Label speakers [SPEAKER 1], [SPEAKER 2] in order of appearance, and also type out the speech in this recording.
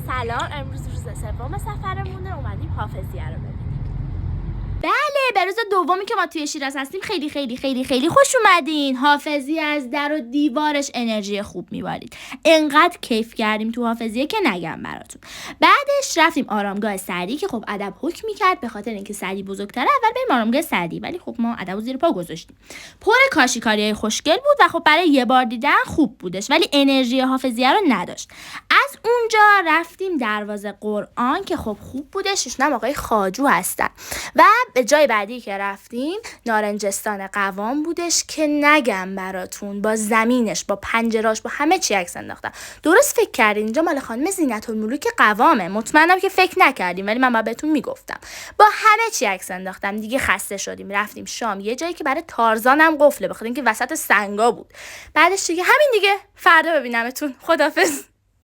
[SPEAKER 1] سلام، امروز روز سوم سفرمونه، اومدیم حافظیه رو ببینیم.
[SPEAKER 2] بله، به روز دومی که ما توی شیراز هستیم خیلی خیلی خیلی خیلی خوش اومدین. حافظیه از در و دیوارش انرژی خوب میبارید. انقدر کیف کردیم تو حافظیه که نگم براتون. بعدش رفتیم آرامگاه سعدی که خب ادب حکم میکرد به خاطر اینکه سعدی بزرگتره اول بریم آرامگاه سعدی، ولی خب ما ادبو زیر پا گذاشتیم. پر کاشیکاریای خوشگل بود و خب برای یه بار دیدن خوب بودش، ولی انرژی حافظیه رو نداشت. از اونجا رفتیم دروازه قرآن که خب خوب بودش، ایشون آقای خواجو هستن. و به جای بعدی که رفتیم نارنجستان قوام بودش که نگم براتون، با زمینش، با پنجراش، با همه چی عکس انداختم. درست فکر کردین اینجا مال خانم زینت الملوک قوامه. مطمئنم که فکر نکردیم، ولی من بهتون میگفتم. با همه چی عکس انداختم. دیگه خسته شدیم، رفتیم شام، یه جایی که برای تارزانم قفله، بخاطر اینکه وسط سنگا بود. بعدش دیگه همین دیگه، فردا ببینمتون. خدافظ.